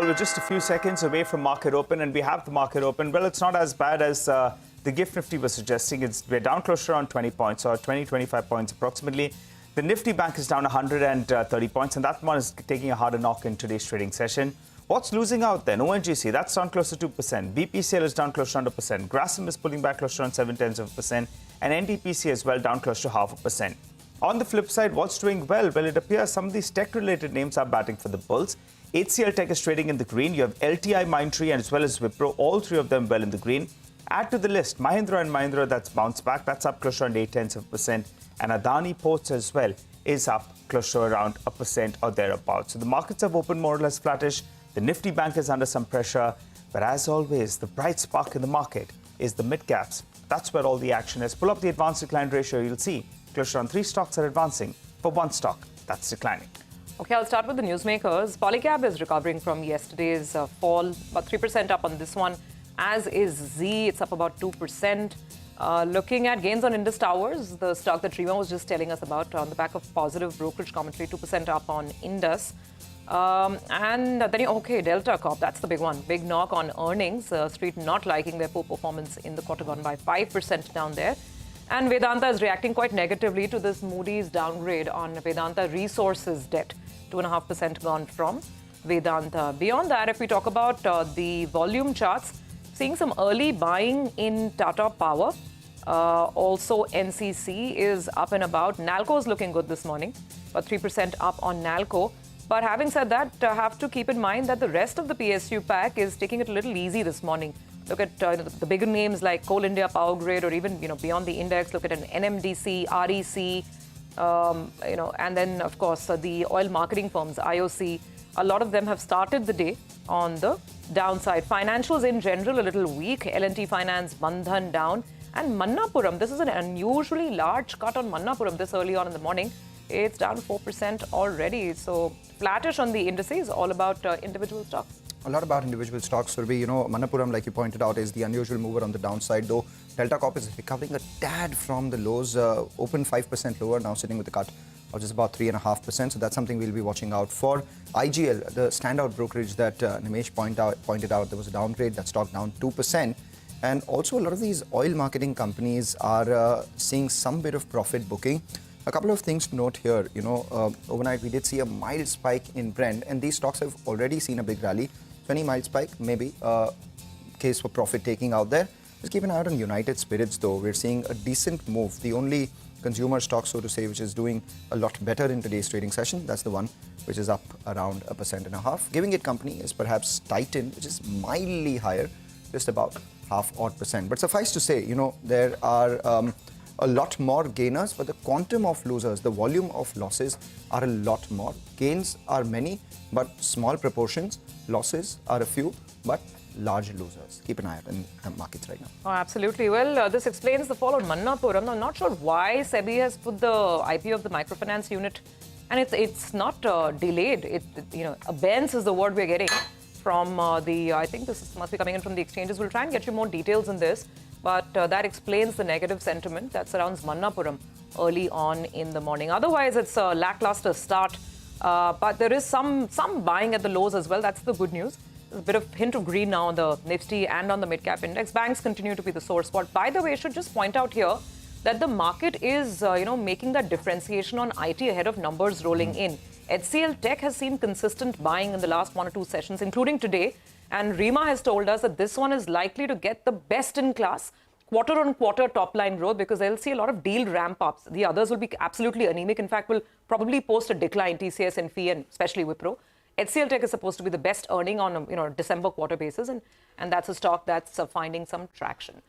we're just a few seconds away from market open, and we have the market open. Well, it's not as bad as the GIFT Nifty was suggesting. We're down close to around 20 points, or 25 points approximately. The Nifty Bank is down 130 points, and that one is taking a harder knock in today's trading session. What's losing out then? ONGC, that's down close to 2%. BPCL is down close to 1%. Grasim is pulling back close to around 0.7%. And NTPC as well, down close to 0.5%. On the flip side, what's doing well? Well, it appears some of these tech-related names are batting for the bulls. HCL Tech is trading in the green. You have LTI, Mindtree, and as well as Wipro, all three of them well in the green. Add to the list, Mahindra and Mahindra, that's bounced back. That's up close to around 0.8%. And Adani Ports as well is up close to around 1% or thereabouts. So the markets have opened more or less flattish. The Nifty Bank is under some pressure. But as always, the bright spark in the market is the mid-caps. That's where all the action is. Pull up the advanced decline ratio, you'll see close to around 3 stocks are advancing for 1 stock that's declining. Okay, I'll start with the newsmakers. Polycab is recovering from yesterday's fall, about 3% up on this one, as is Z. It's up about 2%. Looking at gains on Indus Towers, the stock that Rima was just telling us about, on the back of positive brokerage commentary, 2% up on Indus. And then, okay, Delta Corp, that's the big one. Big knock on earnings. Street not liking their poor performance in the quarter gone by, 5% down there. And Vedanta is reacting quite negatively to this Moody's downgrade on Vedanta Resources debt. 2.5% gone from Vedanta. Beyond that, if we talk about the volume charts, seeing some early buying in Tata Power. Also, NCC is up and about. Nalco is looking good this morning, about 3% up on Nalco. But having said that, have to keep in mind that the rest of the PSU pack is taking it a little easy this morning. Look at the bigger names like Coal India, Power Grid, or even beyond the index. Look at an NMDC, REC, and then of course the oil marketing firms, IOC. A lot of them have started the day on the downside. Financials in general a little weak. L&T Finance, Bandhan down, and Manappuram. This is an unusually large cut on Manappuram this early on in the morning. It's down 4% already. So flattish on the indices, all about individual stocks. A lot about individual stocks, Surabhi. Manappuram, like you pointed out, is the unusual mover on the downside, though Delta Corp is recovering a tad from the lows, open 5% lower, now sitting with a cut of just about 3.5%. So that's something we'll be watching out for. IGL, the standout brokerage that Nimesh pointed out, there was a downgrade, that stock down 2%. And also a lot of these oil marketing companies are seeing some bit of profit booking. A couple of things to note here. Overnight we did see a mild spike in Brent, and these stocks have already seen a big rally. 20 mild spike, maybe case for profit taking out there. Just keep an eye out on United Spirits, though. We're seeing a decent move. The only consumer stock, so to say, which is doing a lot better in today's trading session, that's the one which is up around 1.5%. Giving it company is perhaps Titan, which is mildly higher, just about 0.5%. But suffice to say, there are a lot more gainers, but the quantum of losers, the volume of losses are a lot more. Gains are many, but small proportions. Losses are a few, but large losers. Keep an eye out in the markets right now. Oh, absolutely. Well, this explains the fall on Manappuram. I'm not sure why SEBI has put the IPO of the microfinance unit, and it's not delayed. Abeyance is the word we're getting from I think this must be coming in from the exchanges. We'll try and get you more details in this. But that explains the negative sentiment that surrounds Manappuram early on in the morning. Otherwise, it's a lackluster start. But there is some buying at the lows as well. That's the good news. There's a bit of hint of green now on the Nifty and on the mid-cap index. Banks continue to be the sore spot. By the way, I should just point out here that the market is, making that differentiation on IT ahead of numbers rolling in. HCL Tech has seen consistent buying in the last 1 or 2 sessions, including today. And Rima has told us that this one is likely to get the best-in-class quarter-on-quarter top-line growth because they'll see a lot of deal ramp-ups. The others will be absolutely anemic. In fact, will probably post a decline, TCS and FE, and especially Wipro. HCL Tech is supposed to be the best earning on a December quarter basis, and that's a stock that's finding some traction.